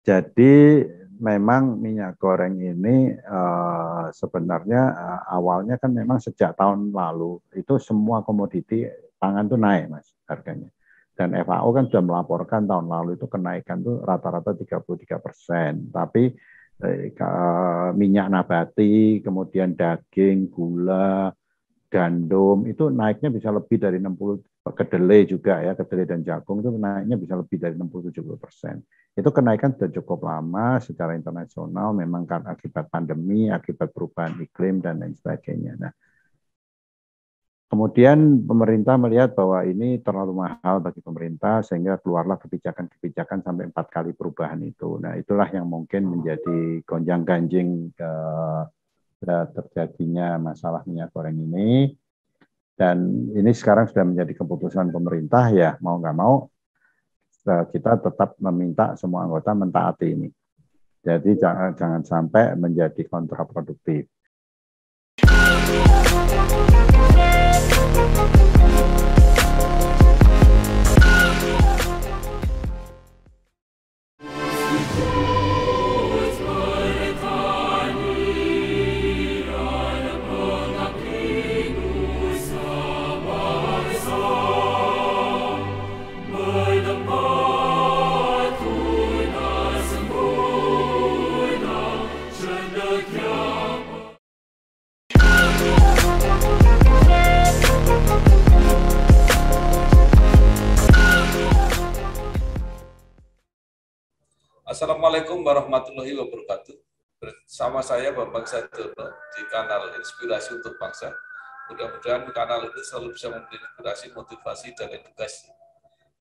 Jadi memang minyak goreng ini sebenarnya awalnya kan memang sejak tahun lalu itu semua komoditi pangan tuh naik Mas harganya. Dan FAO kan sudah melaporkan tahun lalu itu kenaikan tuh rata-rata 33%. Tapi minyak nabati, kemudian daging, gula, gandum itu naiknya bisa lebih dari 60, kedelai juga ya, kedelai dan jagung itu naiknya bisa lebih dari 60-70%. Itu kenaikan sudah cukup lama secara internasional, memang karena akibat pandemi, akibat perubahan iklim dan lain sebagainya. Nah, kemudian pemerintah melihat bahwa ini terlalu mahal bagi pemerintah sehingga keluarlah kebijakan-kebijakan sampai 4 kali perubahan itu. Nah, itulah yang mungkin menjadi gonjang-ganjing terjadinya masalah minyak goreng ini. Dan ini sekarang sudah menjadi keputusan pemerintah, ya mau nggak mau kita tetap meminta semua anggota mentaati ini. Jadi jangan sampai menjadi kontraproduktif. Assalamualaikum warahmatullahi wabarakatuh. Bersama saya Bambang Sadiono di kanal Inspirasi untuk Bangsa. Mudah-mudahan kanal ini selalu bisa memberi inspirasi, motivasi, dan edukasi.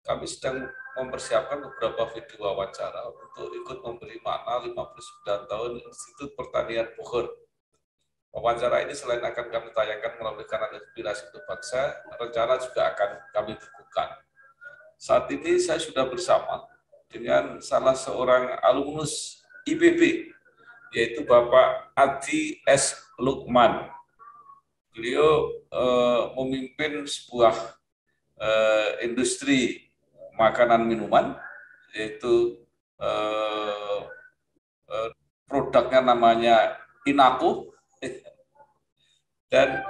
Kami sedang mempersiapkan beberapa video wawancara untuk ikut memberi makna 59 tahun Institut Pertanian Bogor. Wawancara ini selain akan kami tayangkan melalui kanal Inspirasi untuk Bangsa, rencana juga akan kami bukukan. Saat ini saya sudah bersama dengan salah seorang alumnus IPB, yaitu Bapak Adi S. Lukman. Beliau memimpin sebuah industri makanan minuman, yaitu produknya namanya Inaco, dan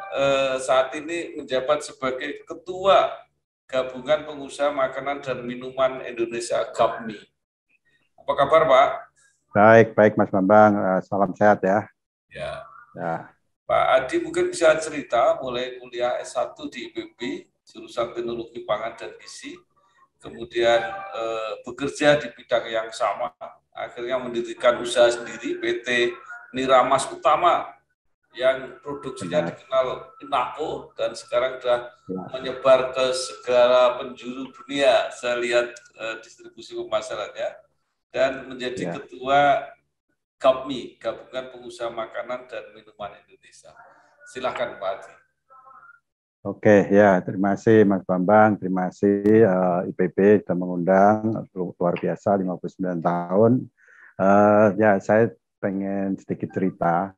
saat ini menjabat sebagai Ketua Gabungan Pengusaha Makanan dan Minuman Indonesia (GAPMI). Apa kabar, Pak? Baik Mas Bambang, salam sehat ya. Ya. Ya. Pak Adi mungkin bisa cerita mulai kuliah S1 di IPB, jurusan Teknologi Pangan dan Gizi, kemudian bekerja di bidang yang sama, akhirnya mendirikan usaha sendiri PT Niramas Utama yang produksinya dikenal Inaco dan sekarang sudah menyebar ke segala penjuru dunia. Saya lihat distribusi pemasarannya, dan menjadi ketua GAPMI, Gabungan Pengusaha Makanan dan Minuman Indonesia. Silakan Pak Adi. Oke, ya terima kasih Mas Bambang, terima kasih IPB sudah mengundang, luar biasa 59 tahun. Ya saya pengen sedikit cerita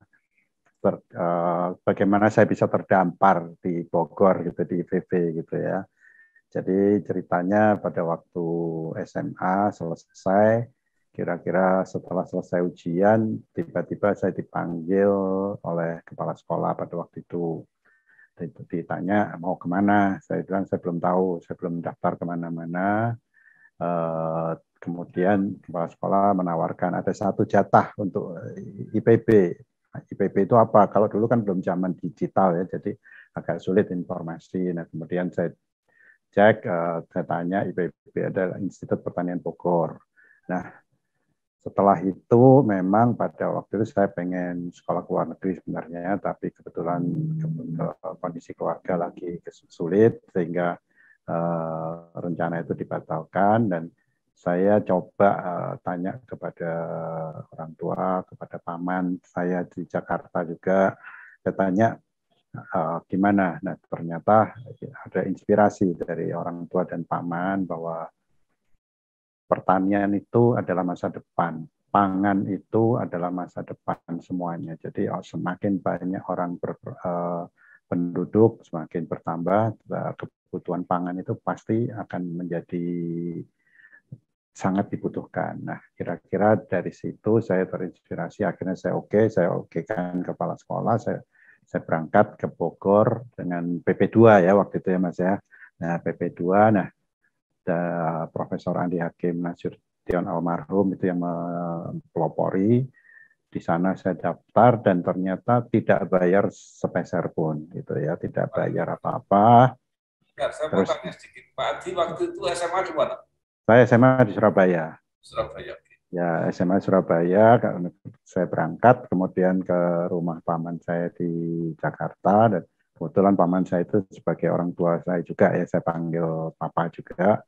bagaimana saya bisa terdampar di Bogor gitu, di IPB gitu ya. Jadi ceritanya pada waktu SMA selesai, kira-kira setelah selesai ujian, tiba-tiba saya dipanggil oleh kepala sekolah pada waktu itu. Ditanya mau kemana, saya bilang saya belum tahu, saya belum daftar kemana-mana. Kemudian kepala sekolah menawarkan ada 1 jatah untuk IPB. IPB itu apa? Kalau dulu kan belum zaman digital ya, jadi agak sulit informasi. Nah, kemudian saya cek, saya tanya, IPB adalah Institut Pertanian Bogor. Nah, setelah itu memang pada waktu itu saya pengen sekolah ke luar negeri sebenarnya, tapi kebetulan kondisi keluarga lagi sulit sehingga rencana itu dibatalkan, dan saya coba tanya kepada orang tua, kepada paman saya di Jakarta juga, saya tanya gimana. Nah, ternyata ada inspirasi dari orang tua dan paman bahwa pertanian itu adalah masa depan, pangan itu adalah masa depan semuanya. Jadi semakin banyak orang penduduk, semakin bertambah, kebutuhan pangan itu pasti akan menjadi sangat dibutuhkan. Nah, kira-kira dari situ saya terinspirasi, akhirnya saya okekan kepala sekolah, saya berangkat ke Bogor dengan PP2 ya waktu itu ya Mas ya. Nah, PP2, nah Profesor Andi Hakim Nasution almarhum itu yang mempelopori. Di sana saya daftar dan ternyata tidak bayar sepeser pun gitu ya, tidak bayar apa-apa. Ya, saya mau tanya sedikit, Pak Adi waktu itu SMA di mana? Saya SMA di Surabaya. Surabaya. Ya, SMA Surabaya, saya berangkat, kemudian ke rumah paman saya di Jakarta, dan kebetulan paman saya itu sebagai orang tua saya juga, ya saya panggil papa juga,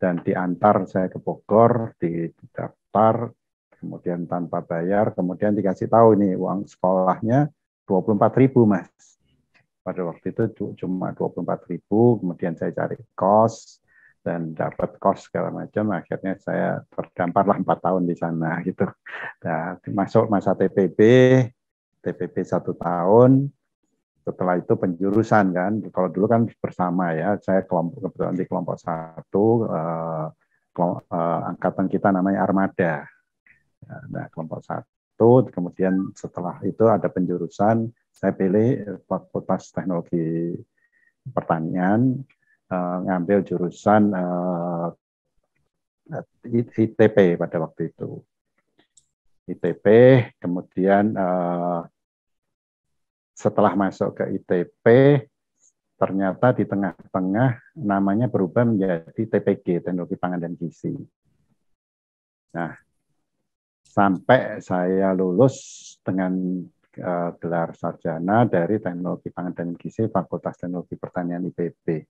dan diantar saya ke Bogor, didaftar, kemudian tanpa bayar, kemudian dikasih tahu nih uang sekolahnya 24.000 Mas. Pada waktu itu cuma 24.000, kemudian saya cari kos dan dapat kos segala macam, akhirnya saya terdamparlah 4 tahun di sana gitu. Nah, masuk masa TPB 1 tahun, setelah itu penjurusan kan, kalau dulu kan bersama ya, saya kebetulan di kelompok 1, angkatan kita namanya Armada. Nah, kelompok 1, kemudian setelah itu ada penjurusan, saya pilih Fakultas Teknologi Pertanian, ngambil jurusan ITP pada waktu itu. ITP, kemudian setelah masuk ke ITP, ternyata di tengah-tengah namanya berubah menjadi TPG, Teknologi Pangan dan Gizi. Nah, sampai saya lulus dengan gelar sarjana dari Teknologi Pangan dan Gizi Fakultas Teknologi Pertanian IPB.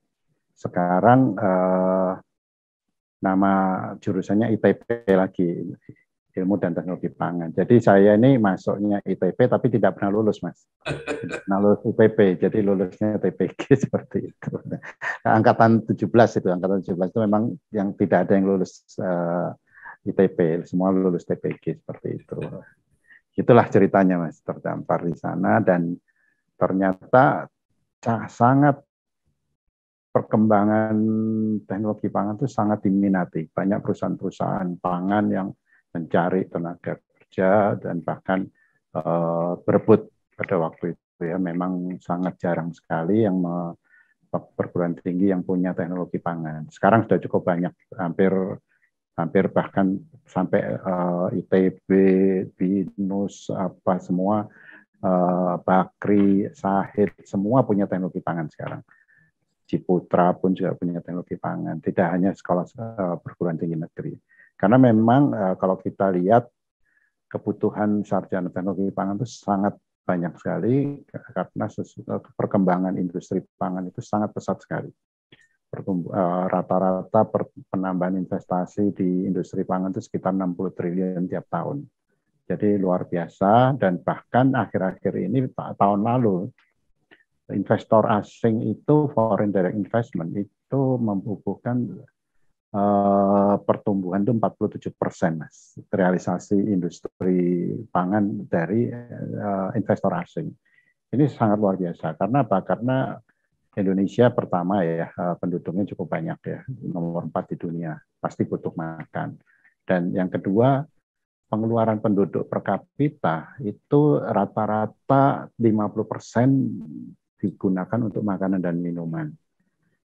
Sekarang nama jurusannya ITP lagi, Ilmu dan Teknologi Pangan. Jadi saya ini masuknya ITP tapi tidak pernah lulus, Mas. Tidak pernah lulus ITP, jadi lulusnya TPG seperti itu. Nah, angkatan 17 itu memang yang tidak ada yang lulus ITP, semua lulus TPG seperti itu. Itulah ceritanya Mas, terdampar di sana dan ternyata sangat perkembangan teknologi pangan itu sangat diminati. Banyak perusahaan-perusahaan pangan yang mencari tenaga kerja dan bahkan berebut pada waktu itu ya. Memang sangat jarang sekali yang perguruan tinggi yang punya teknologi pangan. Sekarang sudah cukup banyak, hampir bahkan sampai ITB, BINUS, apa semua, Bakri, Sahid, semua punya teknologi pangan sekarang. Ciputra pun juga punya teknologi pangan, tidak hanya sekolah perguruan tinggi negeri. Karena memang kalau kita lihat kebutuhan sarjana teknologi pangan itu sangat banyak sekali karena perkembangan industri pangan itu sangat pesat sekali. Rata-rata penambahan investasi di industri pangan itu sekitar 60 triliun tiap tahun. Jadi luar biasa, dan bahkan akhir-akhir ini tahun lalu investor asing itu, foreign direct investment itu membubuhkan pertumbuhan itu 47%, Mas, realisasi industri pangan dari investor asing. Ini sangat luar biasa. Karena apa? Karena Indonesia pertama ya, penduduknya cukup banyak ya, nomor 4 di dunia, pasti butuh makan. Dan yang kedua, pengeluaran penduduk per kapita itu rata-rata 50% digunakan untuk makanan dan minuman.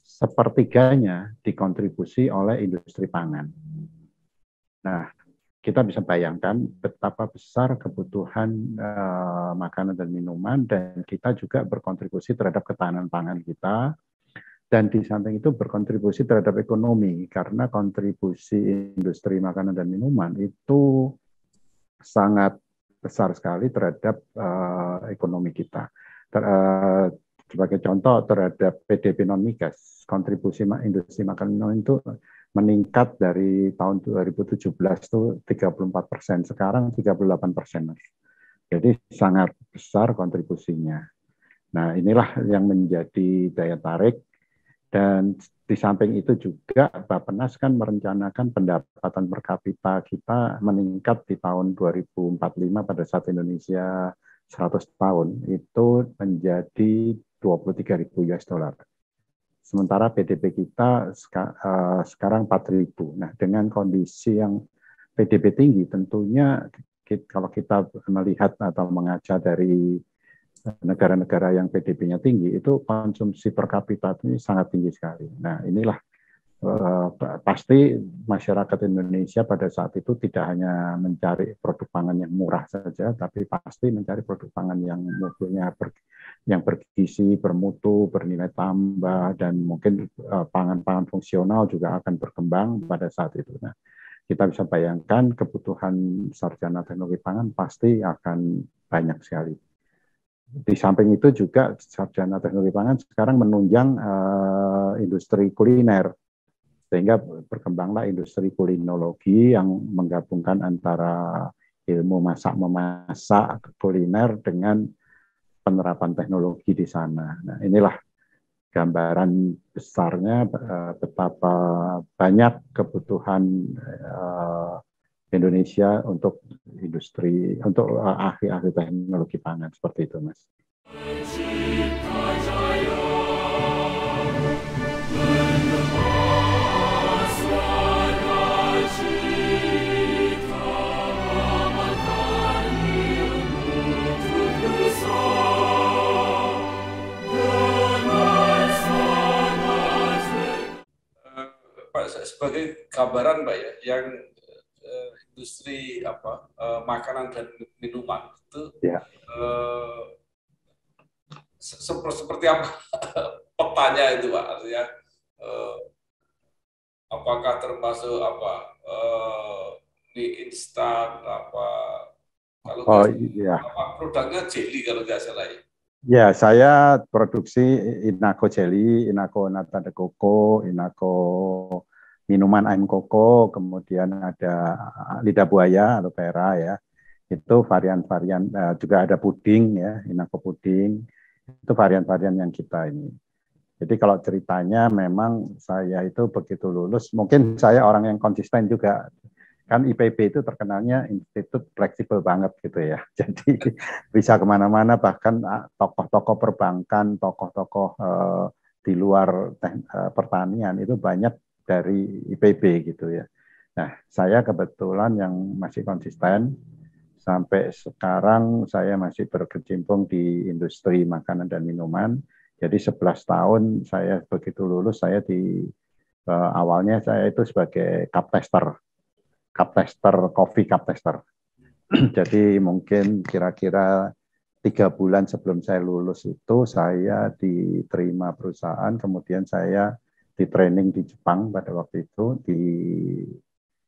Sepertiganya dikontribusi oleh industri pangan. Nah, kita bisa bayangkan betapa besar kebutuhan makanan dan minuman, dan kita juga berkontribusi terhadap ketahanan pangan kita, dan di samping itu berkontribusi terhadap ekonomi, karena kontribusi industri makanan dan minuman itu sangat besar sekali terhadap ekonomi kita. Sebagai contoh terhadap PDB non-migas, kontribusi industri makanan minuman itu meningkat dari tahun 2017 itu 34%, sekarang 38%. Jadi sangat besar kontribusinya. Nah, inilah yang menjadi daya tarik, dan di samping itu juga Bappenas kan merencanakan pendapatan per kapita kita meningkat di tahun 2045 pada saat Indonesia 100 tahun itu menjadi 23.000 US dollar. sementara PDB kita sekarang 4.000. Nah, dengan kondisi yang PDB tinggi, tentunya kalau kita melihat atau mengaca dari negara-negara yang PDB-nya tinggi, itu konsumsi per kapita ini sangat tinggi sekali. Nah, inilah pasti masyarakat Indonesia pada saat itu tidak hanya mencari produk pangan yang murah saja, tapi pasti mencari produk pangan yang mutunya yang bergizi, bermutu, bernilai tambah, dan mungkin pangan-pangan fungsional juga akan berkembang pada saat itu. Nah, kita bisa bayangkan kebutuhan sarjana teknologi pangan pasti akan banyak sekali. Di samping itu juga sarjana teknologi pangan sekarang menunjang industri kuliner, sehingga berkembanglah industri kulinologi yang menggabungkan antara ilmu masak-memasak kuliner dengan penerapan teknologi di sana. Nah, inilah gambaran besarnya betapa banyak kebutuhan Indonesia untuk industri, untuk ahli-ahli teknologi pangan, seperti itu, Mas. Pak, sebagai gambaran Pak ya, yang industri makanan dan minuman itu ya. Seperti apa petanya itu Pak, artinya apakah termasuk mie instan kalau produknya jelly kalau nggak salah ya. Ya, saya produksi Inaco Jelly, Inaco Nata de Coco, Inaco minuman ayam koko, kemudian ada lidah buaya atau pera ya. Itu varian-varian, juga ada puding ya, Inaco puding. Itu varian-varian yang kita ini. Jadi kalau ceritanya memang saya itu begitu lulus, mungkin saya orang yang konsisten juga. Kan IPB itu terkenalnya institut fleksibel banget gitu ya. Jadi bisa kemana-mana, bahkan tokoh-tokoh perbankan, tokoh-tokoh di luar pertanian itu banyak dari IPB gitu ya. Nah, saya kebetulan yang masih konsisten, sampai sekarang saya masih berkecimpung di industri makanan dan minuman. Jadi 11 tahun saya begitu lulus, saya awalnya saya itu sebagai cup tester coffee cup tester. Jadi mungkin kira-kira 3 bulan sebelum saya lulus itu saya diterima perusahaan, kemudian saya di training di Jepang pada waktu itu di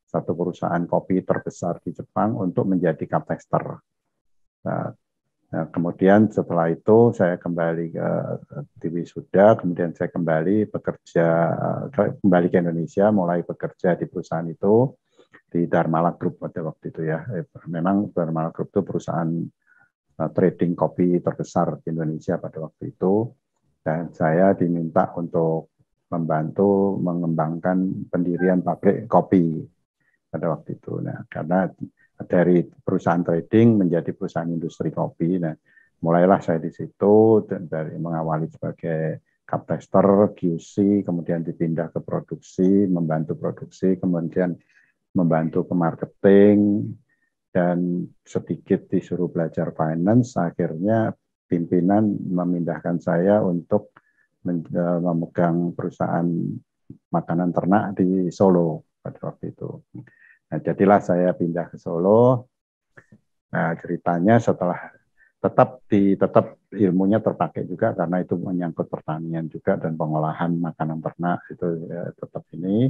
satu perusahaan kopi terbesar di Jepang untuk menjadi cup tester. Nah, kemudian setelah itu saya kembali ke wisuda, kemudian saya kembali ke Indonesia, mulai bekerja di perusahaan itu. Di Dharmala Group pada waktu itu ya. Memang Dharmala Group itu perusahaan trading kopi terbesar di Indonesia pada waktu itu. Dan saya diminta untuk membantu mengembangkan pendirian pabrik kopi pada waktu itu. Nah, karena dari perusahaan trading menjadi perusahaan industri kopi. Nah, mulailah saya di situ dari mengawali sebagai cup tester, QC, kemudian dipindah ke produksi, membantu produksi, kemudian membantu ke marketing, dan sedikit disuruh belajar finance. Akhirnya pimpinan memindahkan saya untuk memegang perusahaan makanan ternak di Solo pada waktu itu. Nah, jadilah saya pindah ke Solo. Nah, ceritanya setelah tetap ilmunya terpakai juga karena itu menyangkut pertanian juga dan pengolahan makanan ternak itu ya, tetap ini.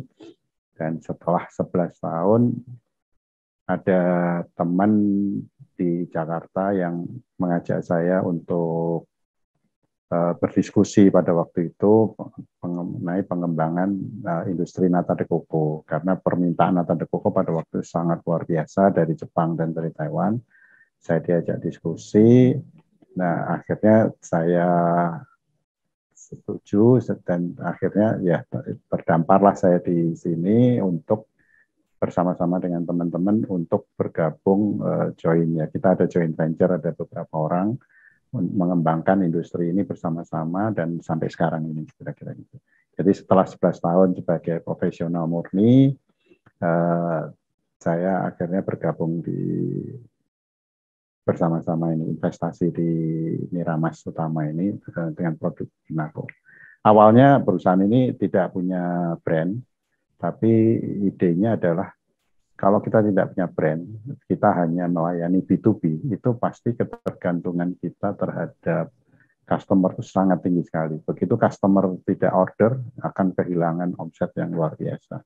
Dan setelah 11 tahun, ada teman di Jakarta yang mengajak saya untuk berdiskusi pada waktu itu mengenai pengembangan industri nata de coco. Karena permintaan nata de coco pada waktu itu sangat luar biasa dari Jepang dan dari Taiwan. Saya diajak diskusi, nah akhirnya saya setuju dan akhirnya ya berdamparlah saya di sini untuk bersama-sama dengan teman-teman untuk bergabung join ya. Kita ada joint venture, ada beberapa orang mengembangkan industri ini bersama-sama dan sampai sekarang ini kira-kira gitu. Jadi setelah 11 tahun sebagai profesional murni, saya akhirnya bergabung bersama-sama ini investasi di Miramas Utama ini dengan produk Inako. Awalnya perusahaan ini tidak punya brand, tapi idenya adalah kalau kita tidak punya brand, kita hanya melayani B2B, itu pasti ketergantungan kita terhadap customer itu sangat tinggi sekali. Begitu customer tidak order, akan kehilangan omset yang luar biasa.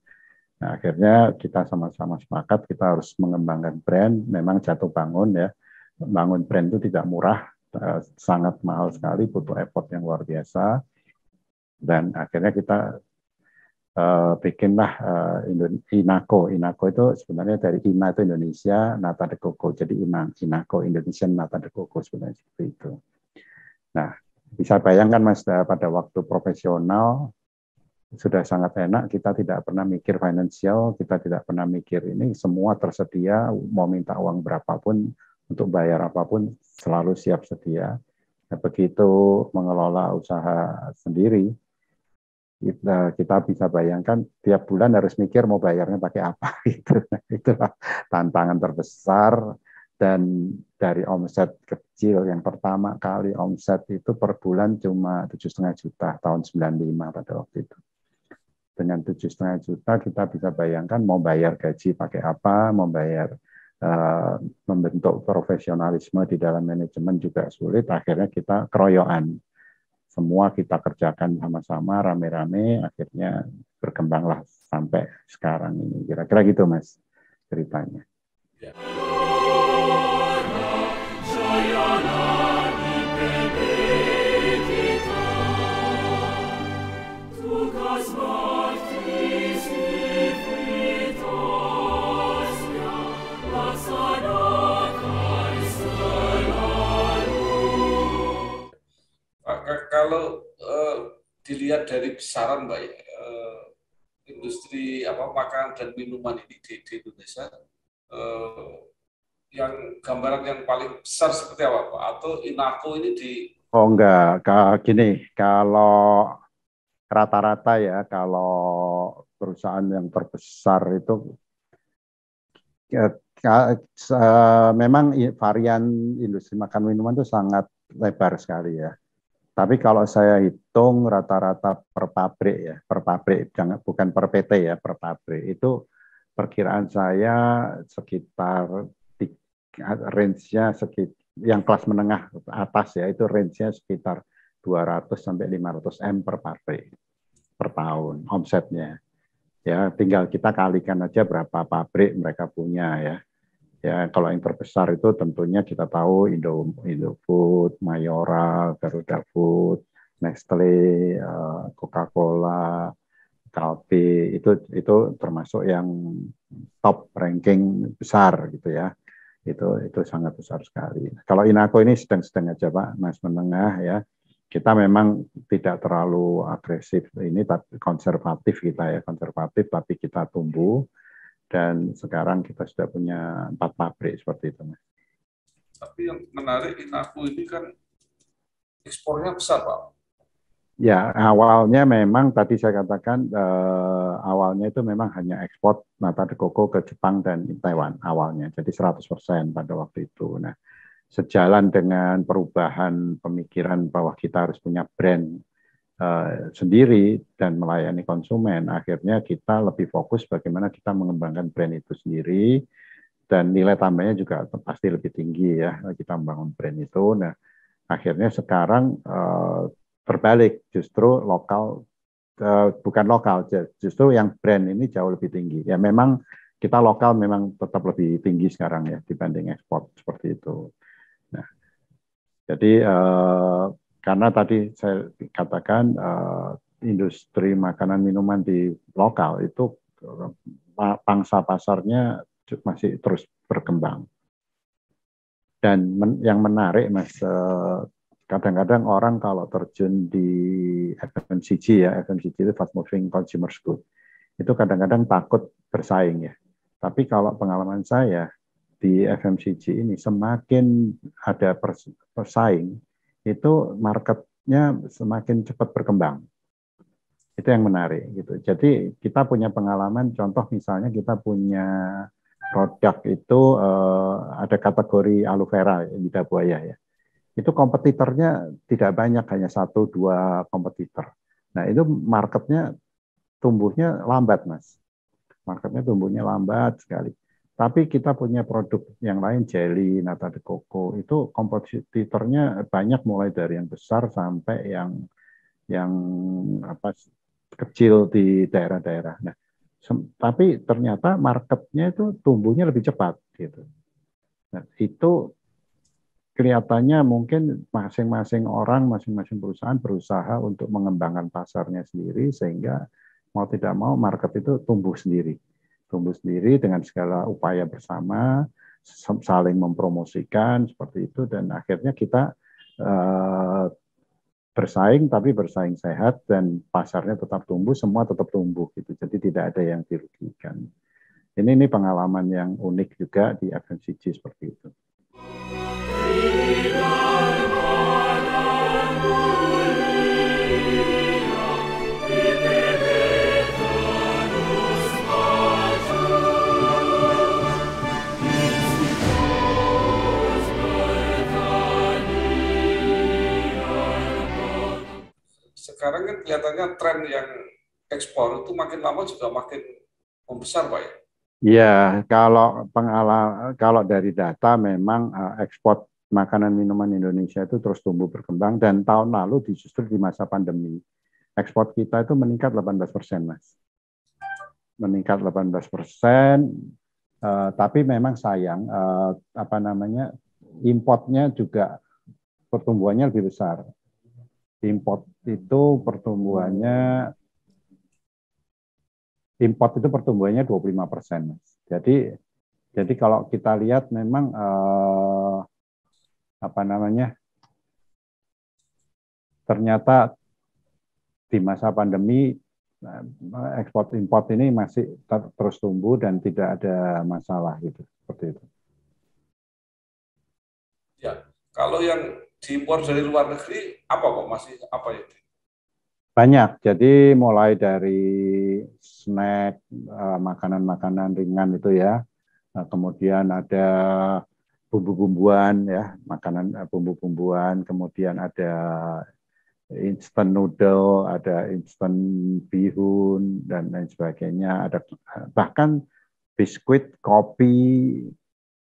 Nah, akhirnya kita sama-sama sepakat, kita harus mengembangkan brand, memang jatuh bangun ya. Bangun brand itu tidak murah, sangat mahal sekali, butuh effort yang luar biasa. Dan akhirnya kita bikinlah Inako. Inako itu sebenarnya dari Ina itu Indonesia, Nata de Coco. Jadi Inako Indonesian Nata de Coco sebenarnya seperti itu. Nah, bisa bayangkan Mas, pada waktu profesional sudah sangat enak, kita tidak pernah mikir finansial, kita tidak pernah mikir ini, semua tersedia, mau minta uang berapapun, untuk bayar apapun, selalu siap sedia. Nah, begitu mengelola usaha sendiri, kita bisa bayangkan tiap bulan harus mikir mau bayarnya pakai apa gitu. Itulah tantangan terbesar. Dan dari omset kecil yang pertama kali omset itu per bulan cuma 7,5 juta tahun 95 pada waktu itu. Dengan 7,5 juta kita bisa bayangkan mau bayar gaji pakai apa, mau bayar membentuk profesionalisme di dalam manajemen juga sulit. Akhirnya kita keroyokan. Semua kita kerjakan sama-sama, rame-rame, akhirnya berkembanglah sampai sekarang ini. Kira-kira gitu, Mas, ceritanya. Ya. Kalau dilihat dari besaran, Mbak, industri makanan dan minuman ini di Indonesia, yang gambaran yang paling besar seperti apa, Pak? Atau Inako ini di... Oh enggak, gini, kalau rata-rata ya, kalau perusahaan yang terbesar itu memang varian industri makan minuman itu sangat lebar sekali ya. Tapi kalau saya hitung rata-rata per pabrik, bukan per PT ya, per pabrik, itu perkiraan saya sekitar range-nya yang kelas menengah atas ya, itu range-nya sekitar 200 sampai 500 M per pabrik per tahun omsetnya. Ya, tinggal kita kalikan aja berapa pabrik mereka punya ya. Ya, kalau yang terbesar itu tentunya kita tahu Indofood, Mayora, Garuda Food, Nestle, Coca-Cola, Calbee, itu termasuk yang top ranking besar gitu ya. Itu sangat besar sekali. Kalau Inako ini sedang-sedang aja Pak, Mas, menengah ya. Kita memang tidak terlalu agresif ini, tapi konservatif kita ya, konservatif tapi kita tumbuh. Dan sekarang kita sudah punya 4 pabrik seperti itu, Mas. Tapi yang menarik Inako ini kan ekspornya besar, Pak. Ya, awalnya memang tadi saya katakan awalnya itu memang hanya ekspor nata de coco ke Jepang dan Taiwan awalnya. Jadi 100% pada waktu itu. Nah, sejalan dengan perubahan pemikiran bahwa kita harus punya brand sendiri dan melayani konsumen, akhirnya kita lebih fokus bagaimana kita mengembangkan brand itu sendiri dan nilai tambahnya juga pasti lebih tinggi ya kita membangun brand itu. Nah, akhirnya sekarang terbalik, justru lokal bukan lokal, justru yang brand ini jauh lebih tinggi. Ya memang kita lokal memang tetap lebih tinggi sekarang ya dibanding ekspor seperti itu. Nah, jadi karena tadi saya katakan industri makanan minuman di lokal itu pangsa pasarnya masih terus berkembang. Dan yang menarik, Mas, kadang-kadang orang kalau terjun di FMCG ya, FMCG itu fast moving consumer good, itu kadang-kadang takut bersaing ya. Tapi kalau pengalaman saya di FMCG ini semakin ada persaing, itu marketnya semakin cepat berkembang. Itu yang menarik gitu. Jadi kita punya pengalaman, contoh misalnya kita punya produk itu ada kategori aloe vera lidah buaya ya. Itu kompetitornya tidak banyak, hanya 1-2 kompetitor. Nah itu marketnya tumbuhnya lambat Mas. Marketnya tumbuhnya lambat sekali. Tapi kita punya produk yang lain, jelly, nata de coco, itu kompetitornya banyak, mulai dari yang besar sampai yang apa kecil di daerah-daerah. Nah, tapi ternyata marketnya itu tumbuhnya lebih cepat gitu. Nah, itu kelihatannya mungkin masing-masing orang, masing-masing perusahaan berusaha untuk mengembangkan pasarnya sendiri, sehingga mau tidak mau market itu tumbuh sendiri dengan segala upaya bersama, saling mempromosikan seperti itu, dan akhirnya kita bersaing, tapi bersaing sehat, dan pasarnya tetap tumbuh, semua tetap tumbuh gitu. Jadi tidak ada yang dirugikan. Ini pengalaman yang unik juga di FMCG seperti itu. Sekarang kan kelihatannya tren yang ekspor itu makin lama juga makin membesar, Pak ya? Iya, kalau dari data memang ekspor makanan minuman Indonesia itu terus tumbuh berkembang, dan tahun lalu justru di masa pandemi ekspor kita itu meningkat 18%, Mas. Meningkat 18%, tapi memang sayang importnya juga pertumbuhannya lebih besar. Import itu pertumbuhannya 25%. Jadi kalau kita lihat memang ternyata di masa pandemi ekspor import ini masih terus tumbuh dan tidak ada masalah gitu, seperti itu. Ya, kalau yang diimpor dari luar negeri apa Pak? Masih apa itu? Banyak, jadi mulai dari snack, makanan-makanan ringan itu ya, kemudian ada bumbu-bumbuan ya, makanan bumbu-bumbuan, kemudian ada instant noodle, ada instant bihun dan lain sebagainya, ada bahkan biskuit, kopi,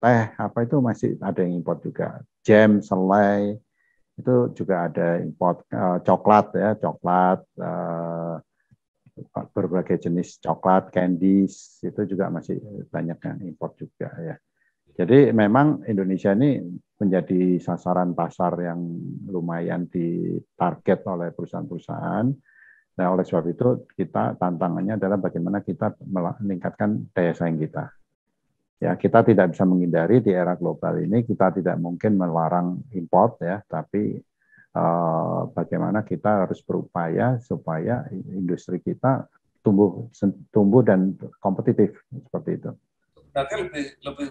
teh, apa itu masih ada yang import juga, jam, selai, itu juga ada import, coklat ya, berbagai jenis coklat, candies, itu juga masih banyak yang import juga ya. Jadi memang Indonesia ini menjadi sasaran pasar yang lumayan ditarget oleh perusahaan-perusahaan. Nah, oleh sebab itu kita tantangannya adalah bagaimana kita meningkatkan daya saing kita. Ya, kita tidak bisa menghindari di era global ini, kita tidak mungkin melarang import ya, tapi bagaimana kita harus berupaya supaya industri kita tumbuh dan kompetitif seperti itu. Berarti lebih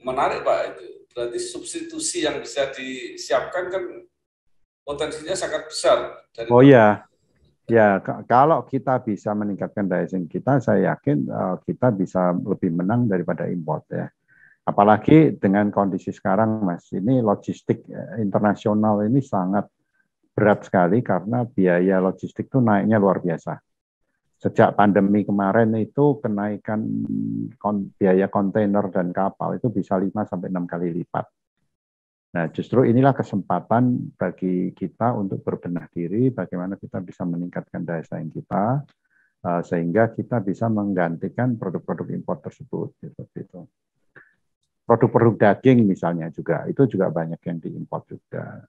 menarik Pak itu. Berarti substitusi yang bisa disiapkan kan potensinya sangat besar. Oh iya, ya kalau kita bisa meningkatkan daya saing kita, saya yakin kita bisa lebih menang daripada import ya. Apalagi dengan kondisi sekarang, Mas, ini logistik internasional ini sangat berat sekali karena biaya logistik itu naiknya luar biasa. Sejak pandemi kemarin itu kenaikan biaya kontainer dan kapal itu bisa 5-6 kali lipat. Nah, justru inilah kesempatan bagi kita untuk berbenah diri, bagaimana kita bisa meningkatkan daya saing kita, sehingga kita bisa menggantikan produk-produk impor tersebut. Gitu. Produk-produk daging misalnya juga, itu juga banyak yang diimpor juga.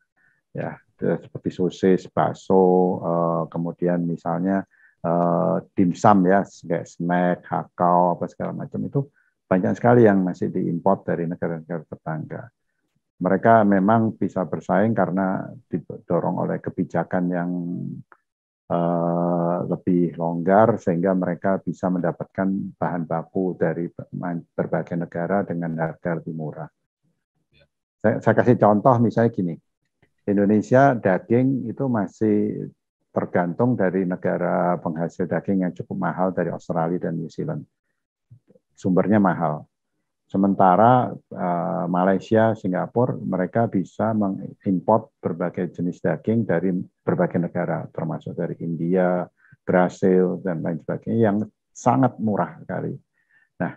Ya, seperti sosis, bakso, kemudian misalnya dimsum ya, kayak snack, kakao, apa segala macam itu banyak sekali yang masih diimpor dari negara-negara tetangga. Mereka memang bisa bersaing karena didorong oleh kebijakan yang lebih longgar, sehingga mereka bisa mendapatkan bahan baku dari berbagai negara dengan harga lebih murah. Saya kasih contoh misalnya gini, Indonesia daging itu masih tergantung dari negara penghasil daging yang cukup mahal dari Australia dan New Zealand. Sumbernya mahal. Sementara Malaysia, Singapura, mereka bisa mengimport berbagai jenis daging dari berbagai negara, termasuk dari India, Brasil, dan lain sebagainya, yang sangat murah sekali. Nah,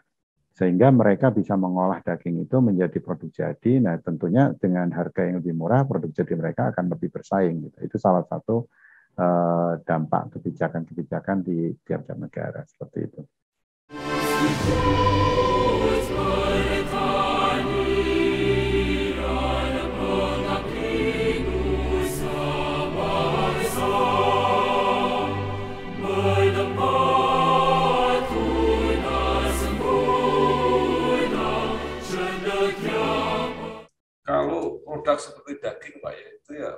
sehingga mereka bisa mengolah daging itu menjadi produk jadi. Nah, tentunya dengan harga yang lebih murah, produk jadi mereka akan lebih bersaing. Gitu. Itu salah satu dampak kebijakan-kebijakan di tiap-tiap negara, seperti itu. Kalau produk seperti daging, Pak, ya itu ya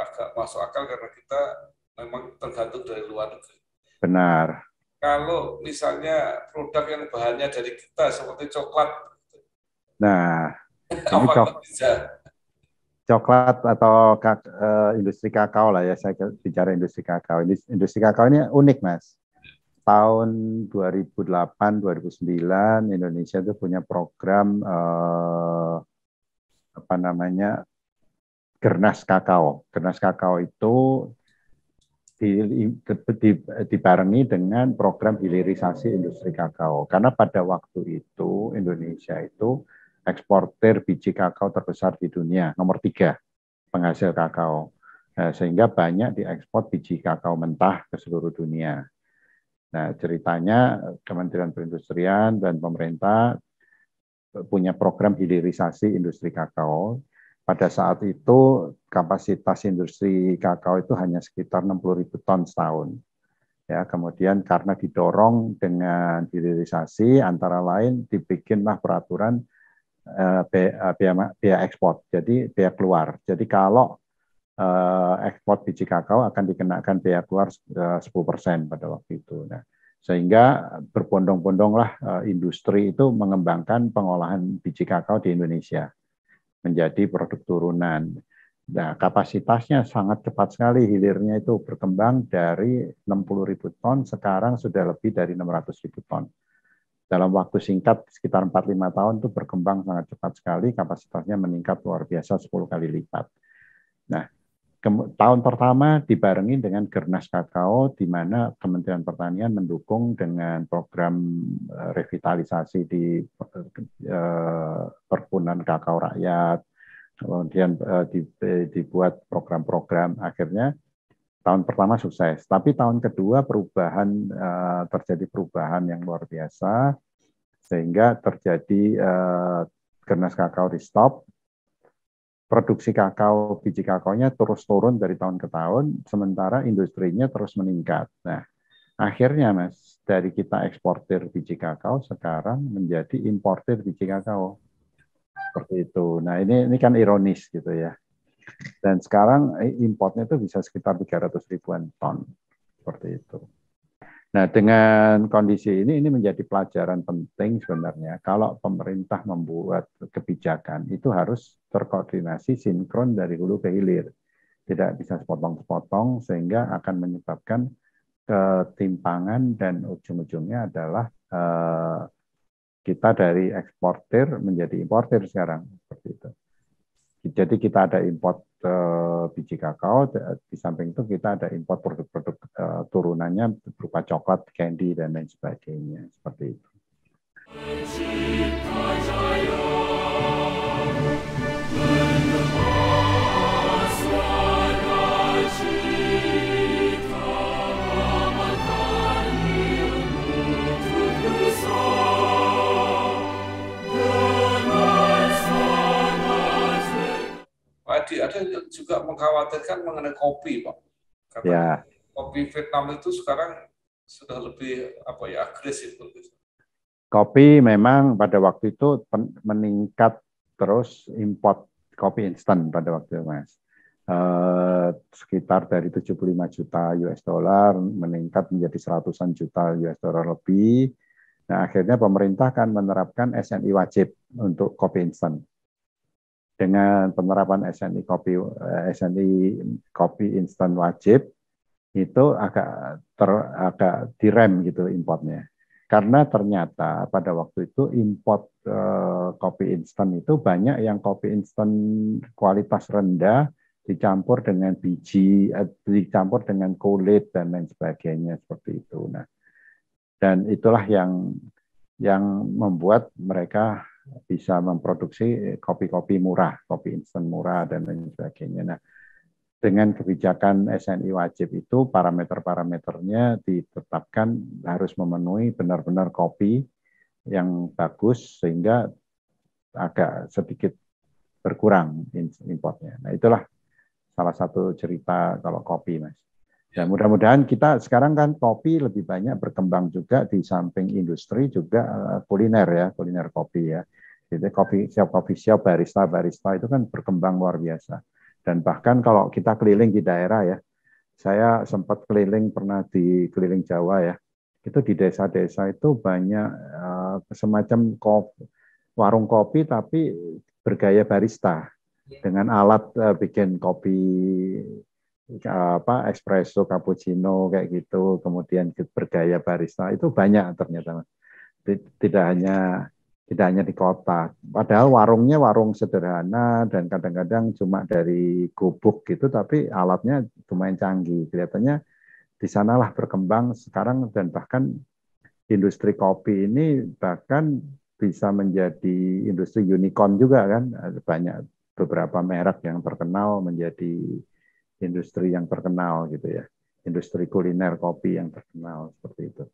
agak masuk akal karena kita memang tergantung dari luar negeri. Benar. Kalau misalnya produk yang bahannya dari kita seperti coklat, nah ini apakah bisa? Coklat atau industri kakao lah ya, saya bicara industri kakao. Industri kakao ini unik, Mas. Tahun 2008-2009 Indonesia itu punya program Gernas Kakao. Gernas Kakao itu dibarengi dengan program hilirisasi industri kakao. Karena pada waktu itu Indonesia itu eksportir biji kakao terbesar di dunia, nomor 3 penghasil kakao. Nah, sehingga banyak diekspor biji kakao mentah ke seluruh dunia. Nah, ceritanya Kementerian Perindustrian dan pemerintah punya program hilirisasi industri kakao. Pada saat itu kapasitas industri kakao itu hanya sekitar 60.000 ton setahun. Ya, kemudian karena didorong dengan hilirisasi, antara lain dibikinlah peraturan biaya ekspor, jadi biaya keluar. Jadi kalau ekspor biji kakao akan dikenakan biaya keluar 10% pada waktu itu. Nah, sehingga berbondong-bondonglah industri itu mengembangkan pengolahan biji kakao di Indonesia menjadi produk turunan. Nah, kapasitasnya sangat cepat sekali, hilirnya itu berkembang dari 60.000 ton, sekarang sudah lebih dari 600.000 ton. Dalam waktu singkat, sekitar 4-5 tahun itu berkembang sangat cepat sekali, kapasitasnya meningkat luar biasa 10 kali lipat. Nah, tahun pertama dibarengi dengan Gernas Kakao, di mana Kementerian Pertanian mendukung dengan program revitalisasi di perkebunan kakao rakyat, kemudian dibuat program-program, akhirnya tahun pertama sukses. Tapi tahun kedua terjadi perubahan yang luar biasa, sehingga terjadi Gernas Kakao di stop. Produksi kakao, biji kakaonya terus turun dari tahun ke tahun, sementara industrinya terus meningkat. Nah, akhirnya, Mas, dari kita eksportir biji kakao, sekarang menjadi importir biji kakao. Seperti itu. Nah, ini kan ironis gitu ya. Dan sekarang importnya itu bisa sekitar 300 ribuan ton. Seperti itu. Nah, dengan kondisi ini menjadi pelajaran penting sebenarnya. Kalau pemerintah membuat kebijakan, itu harus terkoordinasi sinkron dari hulu ke hilir. Tidak bisa sepotong-sepotong, sehingga akan menyebabkan ketimpangan dan ujung-ujungnya adalah kita dari eksportir menjadi importir sekarang. Seperti itu. Jadi kita ada import biji kakao, di samping itu kita ada import produk-produk turunannya berupa coklat, candy, dan lain sebagainya. Seperti itu. Ada juga mengkhawatirkan mengenai kopi, Pak. Ya. Kopi Vietnam itu sekarang sudah lebih agresif. Kopi memang pada waktu itu meningkat terus import kopi instan pada waktu itu, Mas. Sekitar dari 75 juta US dollar meningkat menjadi 100-an juta US dollar lebih. Nah, akhirnya pemerintah kan menerapkan SNI wajib untuk kopi instan. Dengan penerapan SNI kopi instan wajib, itu agak direm gitu importnya. Karena ternyata pada waktu itu import kopi instan itu banyak yang kopi instan kualitas rendah dicampur dengan biji, dicampur dengan kulit dan lain sebagainya seperti itu. Nah, dan itulah yang membuat mereka bisa memproduksi kopi-kopi murah, kopi instan murah dan lain sebagainya. Nah, dengan kebijakan SNI wajib itu parameter-parameternya ditetapkan harus memenuhi benar-benar kopi yang bagus sehingga agak sedikit berkurang importnya. Nah, itulah salah satu cerita kalau kopi, Mas. Dan mudah-mudahan kita sekarang kan kopi lebih banyak berkembang juga di samping industri juga kuliner ya, kuliner kopi ya. Jadi coffee shop, barista itu kan berkembang luar biasa. Dan bahkan kalau kita keliling di daerah ya, saya sempat pernah di keliling Jawa ya, itu di desa-desa itu banyak semacam warung kopi tapi bergaya barista dengan alat bikin kopi espresso, cappuccino kayak gitu, kemudian bergaya barista itu banyak ternyata. Tidak hanya di kota. Padahal warungnya warung sederhana dan kadang-kadang cuma dari gubuk gitu, tapi alatnya lumayan canggih. Kelihatannya di sanalah berkembang sekarang dan bahkan industri kopi ini bahkan bisa menjadi industri unicorn juga kan. Banyak beberapa merek yang terkenal menjadi industri yang terkenal gitu ya. Industri kuliner kopi yang terkenal seperti itu.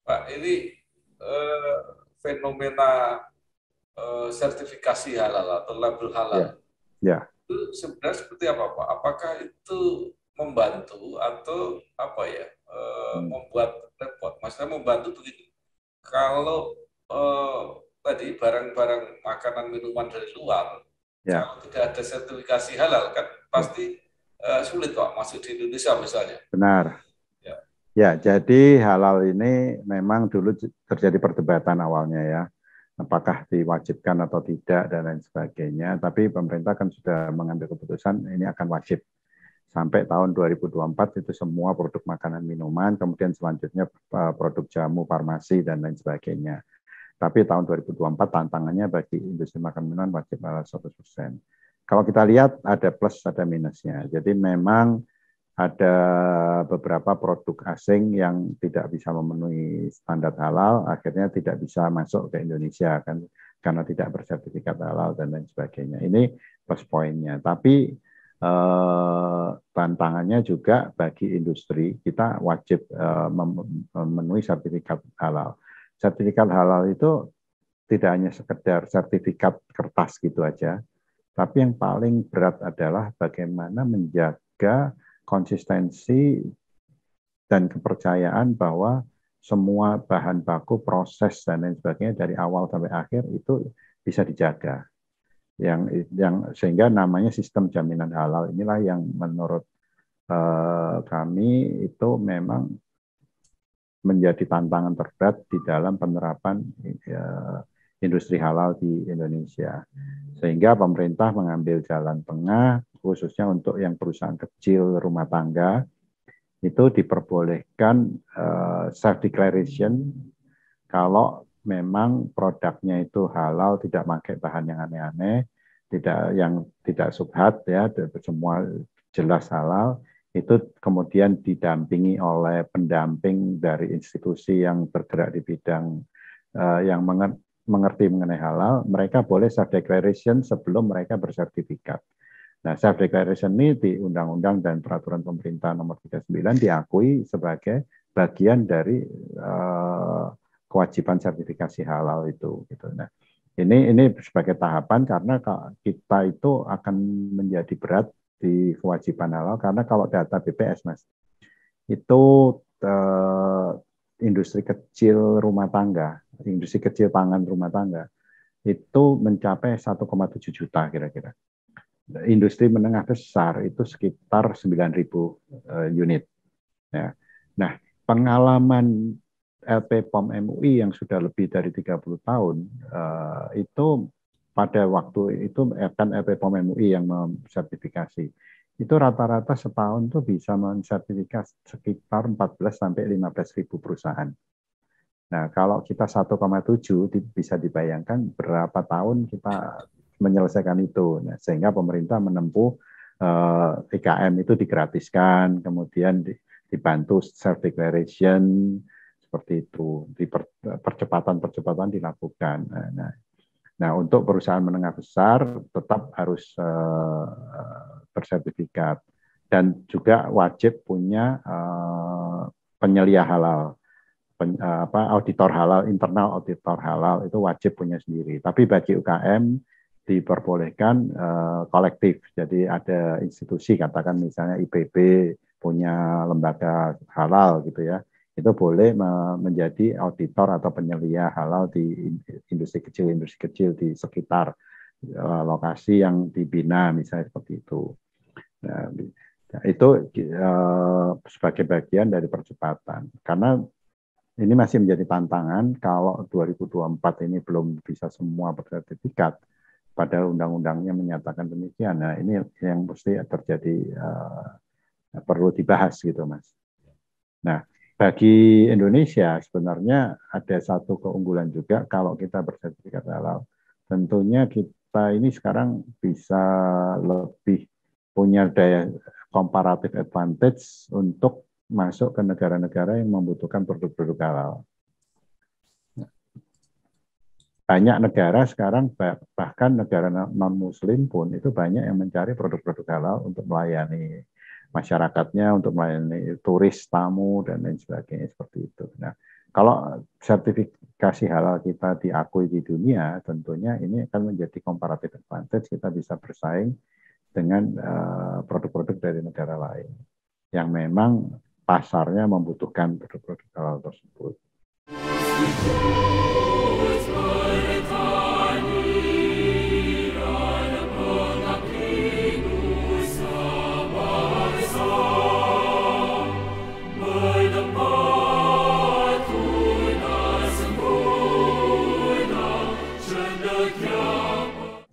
Pak, ini fenomena sertifikasi halal atau label halal. Ya. Itu sebenarnya seperti apa, Pak? Apakah itu membantu atau apa ya? Membuat repot? Maksudnya membantu begini. Kalau tadi barang-barang makanan minuman dari luar, kalau tidak ada sertifikasi halal kan pasti sulit Pak masuk di Indonesia misalnya. Benar. Ya, jadi halal ini memang dulu terjadi perdebatan awalnya ya. Apakah diwajibkan atau tidak dan lain sebagainya. Tapi pemerintah kan sudah mengambil keputusan ini akan wajib. Sampai tahun 2024 itu semua produk makanan minuman, kemudian selanjutnya produk jamu, farmasi, dan lain sebagainya. Tapi tahun 2024 tantangannya bagi industri makanan minuman wajib halal 100%. Kalau kita lihat ada plus, ada minusnya. Jadi memang ada beberapa produk asing yang tidak bisa memenuhi standar halal, akhirnya tidak bisa masuk ke Indonesia kan karena tidak bersertifikat halal dan lain sebagainya. Ini plus poinnya. Tapi tantangannya juga bagi industri kita wajib memenuhi sertifikat halal. Sertifikat halal itu tidak hanya sekedar sertifikat kertas gitu aja, tapi yang paling berat adalah bagaimana menjaga konsistensi dan kepercayaan bahwa semua bahan baku, proses, dan lain sebagainya dari awal sampai akhir itu bisa dijaga. Yang sehingga namanya sistem jaminan halal inilah yang menurut kami itu memang menjadi tantangan terberat di dalam penerapan industri halal di Indonesia. Sehingga pemerintah mengambil jalan tengah, khususnya untuk yang perusahaan kecil rumah tangga, itu diperbolehkan self-declaration kalau memang produknya itu halal, tidak pakai bahan yang aneh-aneh, tidak subhat, ya, semua jelas halal, itu kemudian didampingi oleh pendamping dari institusi yang bergerak di bidang yang mengerti mengenai halal, mereka boleh self-declaration sebelum mereka bersertifikat. Nah, self-declaration ini di Undang-Undang dan Peraturan Pemerintah Nomor 39 diakui sebagai bagian dari kewajiban sertifikasi halal itu. Gitu. Nah, ini sebagai tahapan karena kita itu akan menjadi berat di kewajiban halal karena kalau data BPS, Mas, itu industri kecil rumah tangga, industri kecil pangan rumah tangga itu mencapai 1,7 juta kira-kira. industri menengah besar itu sekitar 9.000 unit. Ya. Nah, pengalaman LP POM MUI yang sudah lebih dari 30 tahun, itu pada waktu itu kan LP POM MUI yang mensertifikasi. Itu rata-rata setahun tuh bisa mensertifikasi sekitar 14 sampai 15.000 perusahaan. Nah, kalau kita 1,7 bisa dibayangkan berapa tahun kita menyelesaikan itu. Nah, sehingga pemerintah menempuh IKM itu digratiskan, kemudian dibantu self-declaration, seperti itu. Percepatan-percepatan dilakukan. Nah, untuk perusahaan menengah besar tetap harus bersertifikat. Dan juga wajib punya penyelia halal. Auditor halal, internal auditor halal itu wajib punya sendiri. Tapi bagi UKM diperbolehkan kolektif. Jadi ada institusi, katakan misalnya IPB punya lembaga halal gitu ya, itu boleh menjadi auditor atau penyelia halal di industri kecil di sekitar lokasi yang dibina, misalnya seperti itu. Nah, itu sebagai bagian dari percepatan. Karena ini masih menjadi tantangan kalau 2024 ini belum bisa semua bersertifikat, padahal undang-undangnya menyatakan demikian. Nah, ini yang mesti terjadi, perlu dibahas gitu, Mas. Nah, bagi Indonesia sebenarnya ada satu keunggulan juga kalau kita bersertifikat halal. Tentunya kita ini sekarang bisa lebih punya daya comparative advantage untuk masuk ke negara-negara yang membutuhkan produk-produk halal. Banyak negara sekarang, bahkan negara non-muslim pun itu banyak yang mencari produk-produk halal untuk melayani masyarakatnya, untuk melayani turis, tamu, dan lain sebagainya seperti itu. Nah, kalau sertifikasi halal kita diakui di dunia, tentunya ini akan menjadi comparative advantage, kita bisa bersaing dengan produk-produk dari negara lain yang memang pasarnya membutuhkan produk-produk halal tersebut.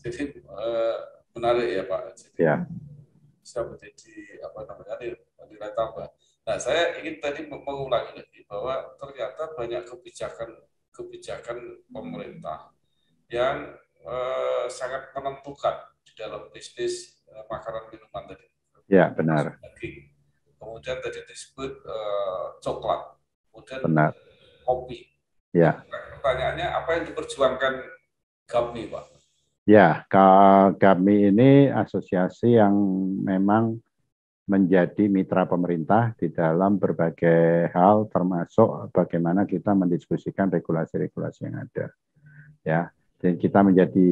Jadi menarik ya Pak. Jadi, ya. Bisa menjadi nilai tambah. Nah, saya ingin tadi mengulangi lagi bahwa ternyata banyak kebijakan pemerintah yang sangat menentukan di dalam bisnis makanan minuman tadi. Ya, benar. Kemudian tadi disebut coklat, kemudian benar. Kopi. Ya. Pertanyaannya apa yang diperjuangkan GAPMI, Pak? Ya, GAPMI ini asosiasi yang memang menjadi mitra pemerintah di dalam berbagai hal, termasuk bagaimana kita mendiskusikan regulasi-regulasi yang ada. Ya, dan kita menjadi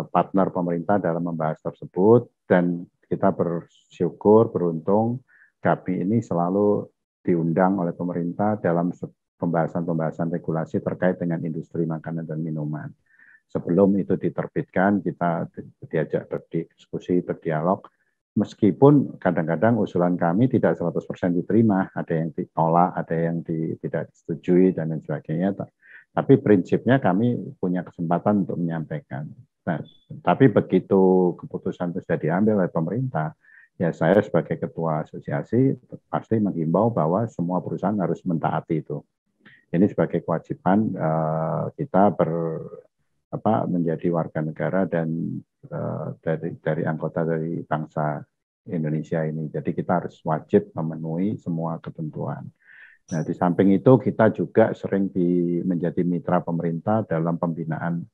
partner pemerintah dalam membahas tersebut, dan kita bersyukur, beruntung GAPMI ini selalu diundang oleh pemerintah dalam pembahasan-pembahasan regulasi terkait dengan industri makanan dan minuman. Sebelum itu diterbitkan, kita diajak berdiskusi, berdialog, meskipun kadang-kadang usulan kami tidak 100% diterima, ada yang ditolak, ada yang tidak disetujui, dan lain sebagainya. Tapi prinsipnya kami punya kesempatan untuk menyampaikan. Nah, tapi begitu keputusan itu sudah diambil oleh pemerintah, ya saya sebagai ketua asosiasi pasti menghimbau bahwa semua perusahaan harus mentaati itu. Ini sebagai kewajiban kita menjadi warga negara dan dari anggota dari bangsa Indonesia ini. Jadi kita harus wajib memenuhi semua ketentuan. Nah, di samping itu kita juga sering menjadi mitra pemerintah dalam pembinaan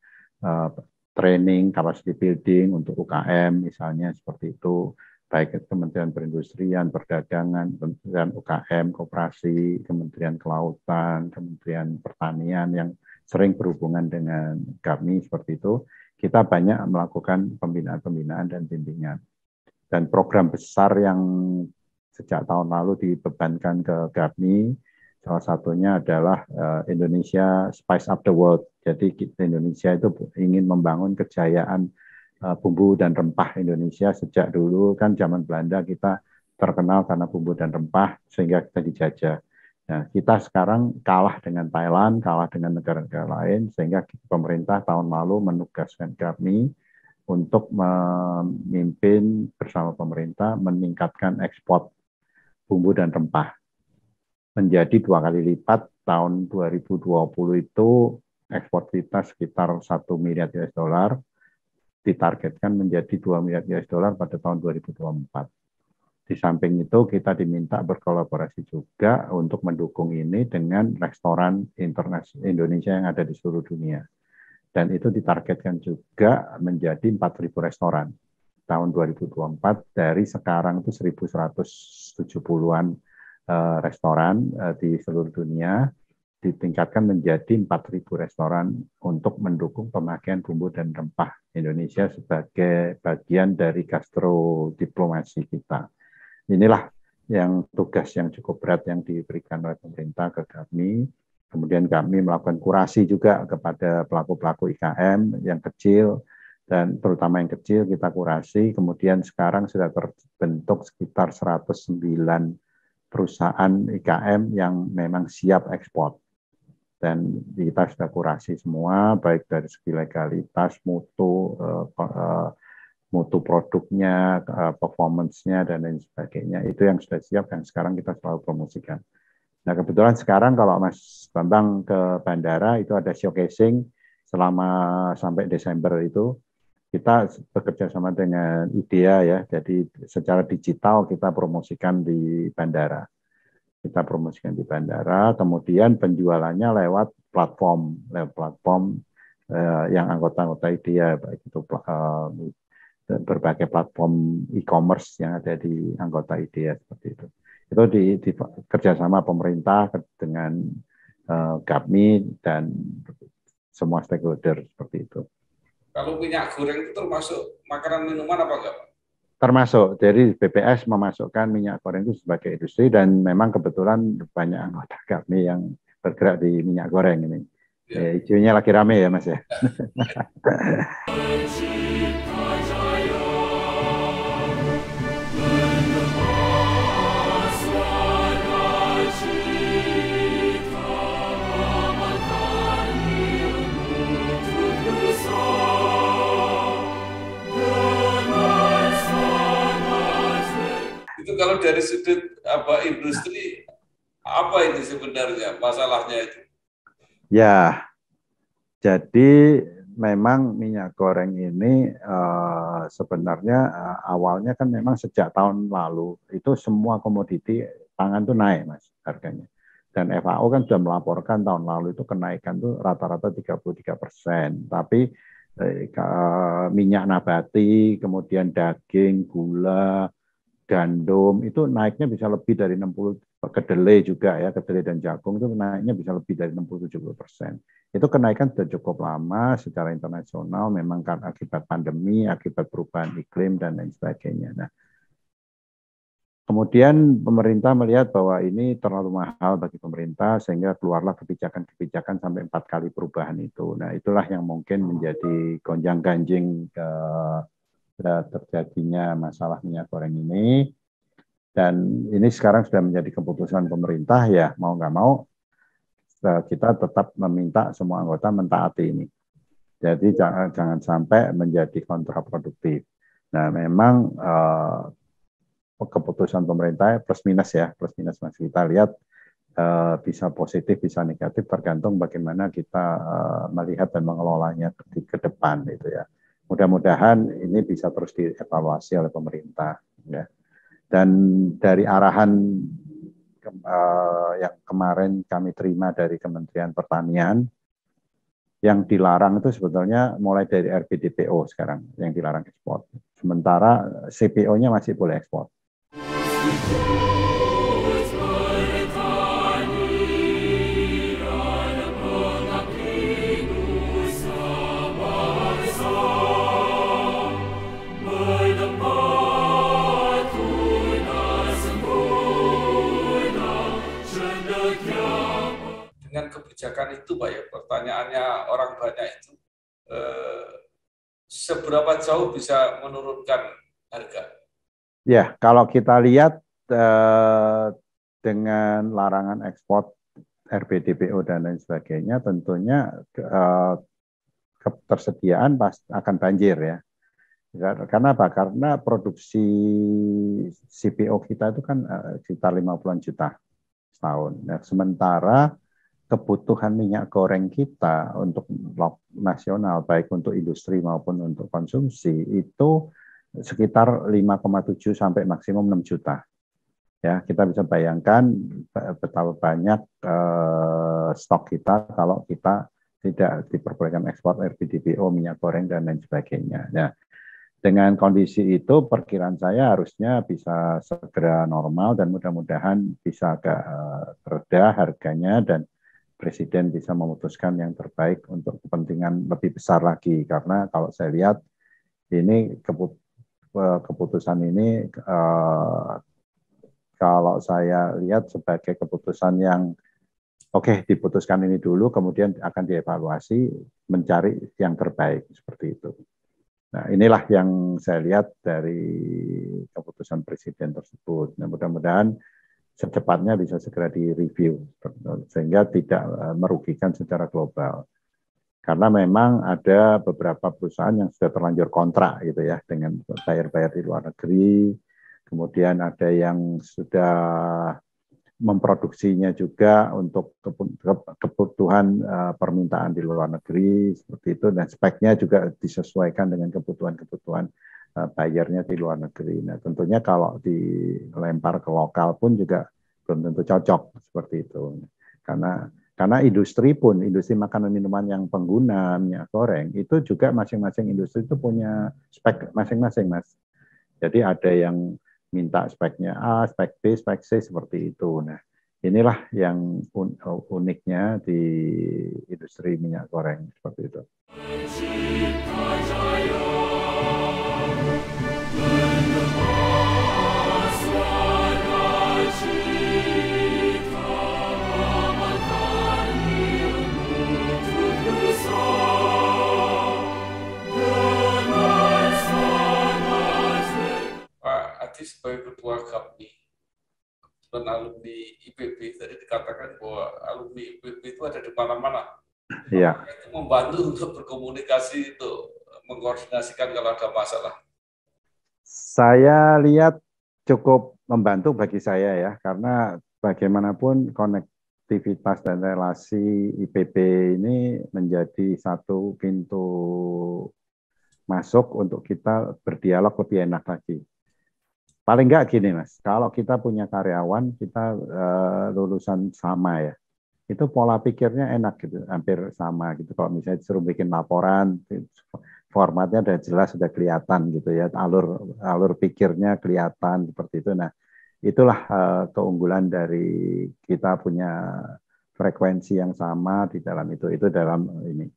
training, capacity building untuk UKM misalnya seperti itu, baik Kementerian Perindustrian, Perdagangan, Kementerian UKM, Koperasi, Kementerian Kelautan, Kementerian Pertanian yang sering berhubungan dengan GAPMI seperti itu, kita banyak melakukan pembinaan-pembinaan dan bimbingan. Dan program besar yang sejak tahun lalu dibebankan ke GAPMI, salah satunya adalah Indonesia Spice Up the World. Jadi Indonesia itu ingin membangun kejayaan bumbu dan rempah Indonesia sejak dulu kan zaman Belanda kita terkenal karena bumbu dan rempah sehingga kita dijajah. Nah, kita sekarang kalah dengan Thailand, kalah dengan negara-negara lain sehingga pemerintah tahun lalu menugaskan kami untuk memimpin bersama pemerintah meningkatkan ekspor bumbu dan rempah menjadi 2 kali lipat. Tahun 2020 itu ekspor kita sekitar 1 miliar US dollar, ditargetkan menjadi 2 miliar US dollar pada tahun 2024. Di samping itu kita diminta berkolaborasi juga untuk mendukung ini dengan restoran internasional Indonesia yang ada di seluruh dunia. Dan itu ditargetkan juga menjadi 4.000 restoran tahun 2024 dari sekarang itu 1.170-an restoran di seluruh dunia ditingkatkan menjadi 4.000 restoran untuk mendukung pemakaian bumbu dan rempah Indonesia sebagai bagian dari gastrodiplomasi kita. Inilah yang tugas yang cukup berat yang diberikan oleh pemerintah ke kami. Kemudian kami melakukan kurasi juga kepada pelaku-pelaku IKM yang kecil, dan terutama yang kecil kita kurasi. Kemudian sekarang sudah terbentuk sekitar 109 perusahaan IKM yang memang siap ekspor. Dan kita sudah kurasi semua, baik dari segi legalitas, mutu produknya, performance-nya, dan lain sebagainya. Itu yang sudah siap dan sekarang kita selalu promosikan. Nah, kebetulan sekarang kalau Mas Bambang ke bandara itu ada showcasing selama sampai Desember itu. Kita bekerja sama dengan IDEA ya, jadi secara digital kita promosikan di bandara. Kita promosikan di bandara, kemudian penjualannya lewat platform yang anggota-anggota IDEA, baik itu berbagai platform e-commerce yang ada di anggota IDEA seperti itu. Itu di kerjasama pemerintah dengan GAPMI dan semua stakeholder seperti itu. Kalau minyak goreng itu termasuk makanan minuman apa enggak, Pak? Termasuk, jadi BPS memasukkan minyak goreng itu sebagai industri dan memang kebetulan banyak anggota GAPMI yang bergerak di minyak goreng ini. Ya. Hijaunya lagi rame ya Mas ya. Kalau dari sudut industri, apa ini sebenarnya masalahnya itu? Ya, jadi memang minyak goreng ini sebenarnya awalnya kan memang sejak tahun lalu itu semua komoditi pangan tuh naik Mas harganya. Dan FAO kan sudah melaporkan tahun lalu itu kenaikan tuh rata-rata 33%. Tapi minyak nabati, kemudian daging, gula, gandum itu naiknya bisa lebih dari 60, kedelai juga ya, kedelai dan jagung itu naiknya bisa lebih dari 60-70%. Itu kenaikan sudah cukup lama secara internasional, memang karena akibat pandemi, akibat perubahan iklim dan lain sebagainya. Nah, kemudian pemerintah melihat bahwa ini terlalu mahal bagi pemerintah sehingga keluarlah kebijakan-kebijakan sampai 4 kali perubahan itu. Nah, itulah yang mungkin menjadi gonjang-ganjing terjadinya masalah minyak goreng ini, dan ini sekarang sudah menjadi keputusan pemerintah ya, mau nggak mau kita tetap meminta semua anggota mentaati ini. Jadi jangan sampai menjadi kontraproduktif. Nah, memang keputusan pemerintah plus minus Mas, kita lihat bisa positif bisa negatif tergantung bagaimana kita melihat dan mengelolanya ke depan itu ya. Mudah-mudahan ini bisa terus dievaluasi oleh pemerintah. Ya. Dan dari arahan yang kemarin kami terima dari Kementerian Pertanian, yang dilarang itu sebetulnya mulai dari RBDPO sekarang, yang dilarang ekspor. Sementara CPO-nya masih boleh ekspor. Dengan kebijakan itu, Pak ya, pertanyaannya orang banyak itu, seberapa jauh bisa menurunkan harga? Ya, kalau kita lihat dengan larangan ekspor RBDPO dan lain sebagainya, tentunya ketersediaan akan banjir ya. Karena apa? Karena produksi CPO kita itu kan sekitar 50-an juta setahun. Nah, sementara kebutuhan minyak goreng kita untuk nasional, baik untuk industri maupun untuk konsumsi, itu sekitar 5,7 sampai maksimum 6 juta. Ya, kita bisa bayangkan betapa banyak stok kita kalau kita tidak diperbolehkan ekspor RBDPO, minyak goreng, dan lain sebagainya. Nah, dengan kondisi itu, perkiraan saya harusnya bisa segera normal dan mudah-mudahan bisa agak reda harganya dan Presiden bisa memutuskan yang terbaik untuk kepentingan lebih besar lagi. Karena kalau saya lihat ini keputusan ini kalau saya lihat sebagai keputusan yang oke, diputuskan ini dulu, kemudian akan dievaluasi mencari yang terbaik seperti itu. Nah, inilah yang saya lihat dari keputusan Presiden tersebut. Nah, mudah-mudahan secepatnya bisa segera direview sehingga tidak merugikan secara global. Karena memang ada beberapa perusahaan yang sudah terlanjur kontrak gitu ya dengan bayar-bayar di luar negeri. Kemudian ada yang sudah memproduksinya juga untuk kebutuhan permintaan di luar negeri seperti itu, dan speknya juga disesuaikan dengan kebutuhan-kebutuhan bayarnya di luar negeri. Nah, tentunya kalau dilempar ke lokal pun juga belum tentu cocok seperti itu. Karena industri makanan minuman yang pengguna minyak goreng itu juga masing-masing industri itu punya spek masing-masing, Mas. Jadi ada yang minta speknya A, spek B, spek C seperti itu. Nah, inilah yang uniknya di industri minyak goreng seperti itu. Sebagai ketua KAPMI dan alumni IPB, tadi dikatakan bahwa alumni IPB itu ada di mana-mana. Iya. Itu membantu untuk berkomunikasi, untuk mengkoordinasikan kalau ada masalah. Saya lihat cukup membantu bagi saya ya, karena bagaimanapun konektivitas dan relasi IPB ini menjadi satu pintu masuk untuk kita berdialog lebih enak lagi. Paling enggak gini Mas, kalau kita punya karyawan, kita lulusan sama ya, itu pola pikirnya enak gitu, hampir sama gitu. Kalau misalnya disuruh bikin laporan, formatnya udah jelas, sudah kelihatan gitu ya, alur pikirnya kelihatan seperti itu. Nah, itulah keunggulan dari kita punya frekuensi yang sama di dalam itu dalam ini.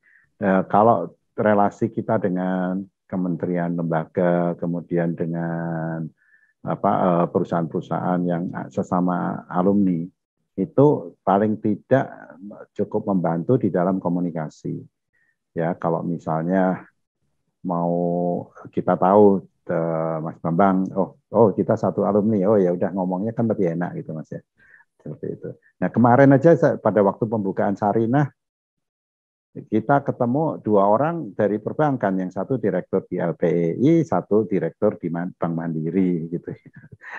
Kalau relasi kita dengan kementerian lembaga, kemudian dengan perusahaan-perusahaan yang sesama alumni, itu paling tidak cukup membantu di dalam komunikasi. Ya, kalau misalnya mau kita tahu Mas Bambang, oh kita satu alumni, oh ya udah ngomongnya kan lebih enak gitu Mas ya. Seperti itu. Nah, kemarin aja pada waktu pembukaan Sarinah kita ketemu 2 orang dari perbankan, yang satu direktur di LPEI, satu direktur di Bank Mandiri gitu.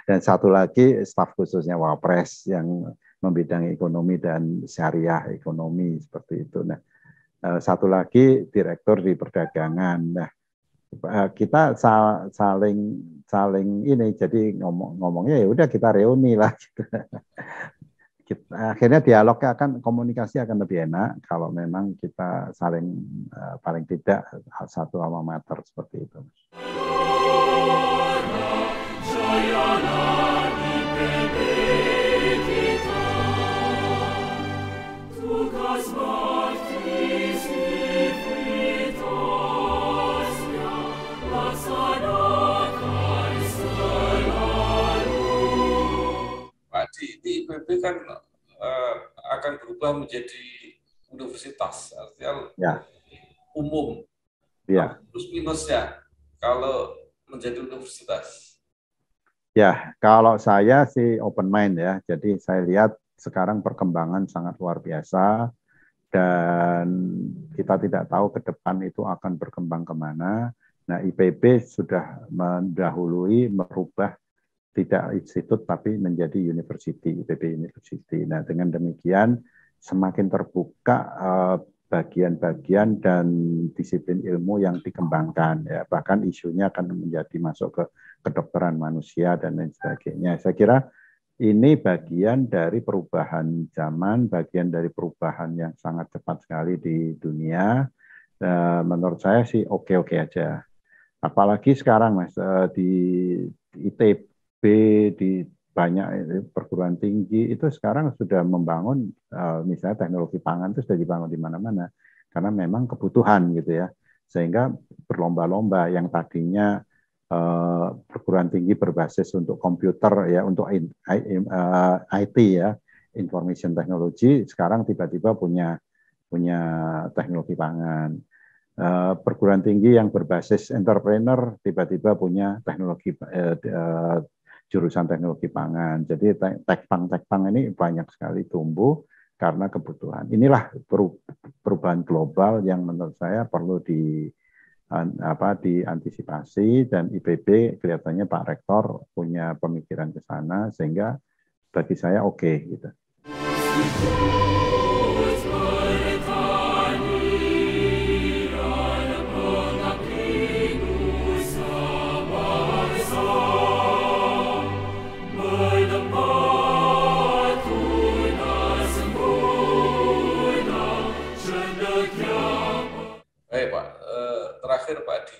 Dan satu lagi staf khususnya Wapres yang membidangi ekonomi dan syariah ekonomi seperti itu. Nah, satu lagi direktur di perdagangan. Nah, kita saling ini, jadi ngomongnya ya udah kita reuni lah gitu. Akhirnya dialognya komunikasi akan lebih enak kalau memang kita saling paling tidak satu alma mater seperti itu. Di IPB kan akan berubah menjadi universitas, artinya ya, umum. Ya. Plus minusnya kalau menjadi universitas. Ya, kalau saya sih open mind ya. Jadi saya lihat sekarang perkembangan sangat luar biasa dan kita tidak tahu ke depan itu akan berkembang kemana. Nah, IPB sudah mendahului merubah tidak institut tapi menjadi university, IPB University. Nah, dengan demikian semakin terbuka bagian-bagian dan disiplin ilmu yang dikembangkan ya, bahkan isunya akan menjadi masuk ke kedokteran manusia dan lain sebagainya. Saya kira ini bagian dari perubahan zaman, bagian dari perubahan yang sangat cepat sekali di dunia. Menurut saya sih oke-oke aja. Apalagi sekarang Mas, di ITB, di banyak perguruan tinggi itu sekarang sudah membangun misalnya teknologi pangan itu sudah dibangun di mana-mana karena memang kebutuhan gitu ya, sehingga berlomba-lomba yang tadinya perguruan tinggi berbasis untuk komputer ya, untuk IT ya, information technology, sekarang tiba-tiba punya teknologi pangan. Perguruan tinggi yang berbasis entrepreneur tiba-tiba punya teknologi jurusan teknologi pangan. Jadi tekpang ini banyak sekali tumbuh karena kebutuhan. Inilah perubahan global yang menurut saya perlu diantisipasi, dan IPB kelihatannya Pak Rektor punya pemikiran ke sana sehingga bagi saya oke gitu. Baik Pak, terakhir Pak Adi,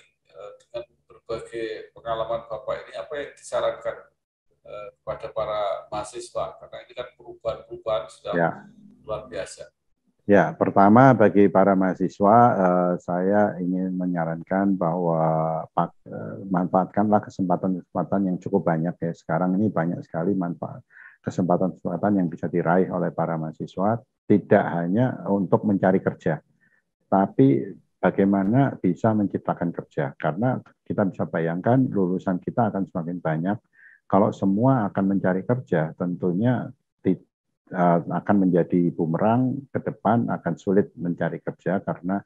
dengan berbagai pengalaman Bapak ini, apa yang disarankan kepada para mahasiswa? Karena ini kan perubahan-perubahan sudah luar biasa. Ya, pertama bagi para mahasiswa, saya ingin menyarankan bahwa manfaatkanlah kesempatan-kesempatan yang cukup banyak ya. Sekarang ini banyak sekali kesempatan-kesempatan yang bisa diraih oleh para mahasiswa, tidak hanya untuk mencari kerja, tapi bagaimana bisa menciptakan kerja. Karena kita bisa bayangkan lulusan kita akan semakin banyak. Kalau semua akan mencari kerja, tentunya akan menjadi bumerang ke depan, akan sulit mencari kerja karena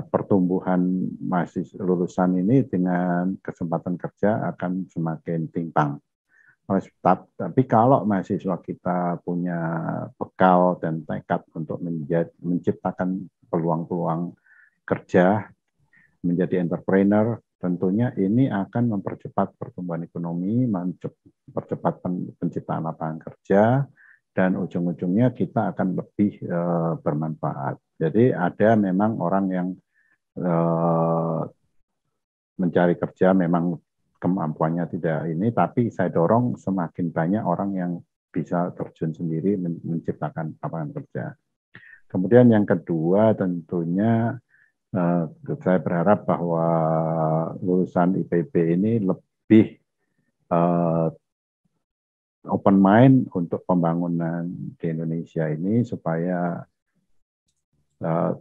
pertumbuhan mahasiswa lulusan ini dengan kesempatan kerja akan semakin timpang. Tapi kalau mahasiswa kita punya bekal dan tekad untuk menciptakan peluang-peluang kerja, menjadi entrepreneur, tentunya ini akan mempercepat pertumbuhan ekonomi, mempercepat penciptaan lapangan kerja, dan ujung-ujungnya kita akan lebih bermanfaat. Jadi ada memang orang yang mencari kerja memang kemampuannya tidak ini, tapi saya dorong semakin banyak orang yang bisa terjun sendiri menciptakan lapangan kerja. Kemudian yang kedua tentunya saya berharap bahwa lulusan IPB ini lebih open mind untuk pembangunan di Indonesia ini supaya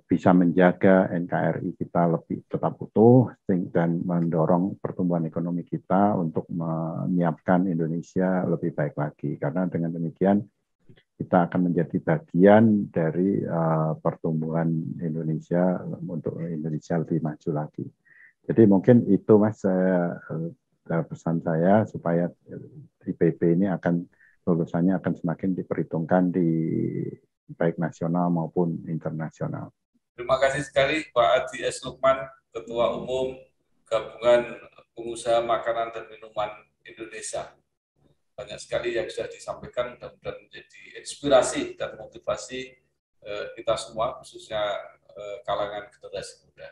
bisa menjaga NKRI kita lebih tetap utuh dan mendorong pertumbuhan ekonomi kita untuk menyiapkan Indonesia lebih baik lagi. Karena dengan demikian kita akan menjadi bagian dari pertumbuhan Indonesia untuk Indonesia lebih maju lagi. Jadi mungkin itu Mas, pesan saya supaya IPB ini lulusannya akan semakin diperhitungkan di baik nasional maupun internasional. Terima kasih sekali Pak Adi S. Lukman, Ketua Umum Gabungan Pengusaha Makanan dan Minuman Indonesia. Banyak sekali yang sudah disampaikan, mudah-mudahan menjadi inspirasi dan motivasi kita semua, khususnya kalangan generasi muda.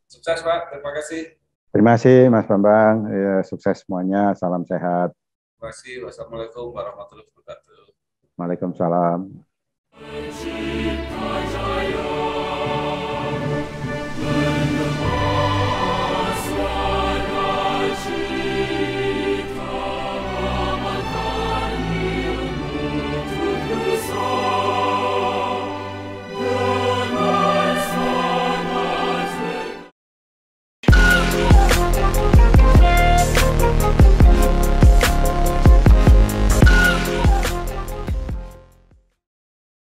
Sukses Pak, terima kasih. Terima kasih Mas Bambang, ya, sukses semuanya, salam sehat. Terima kasih, wassalamualaikum warahmatullahi wabarakatuh. Waalaikumsalam.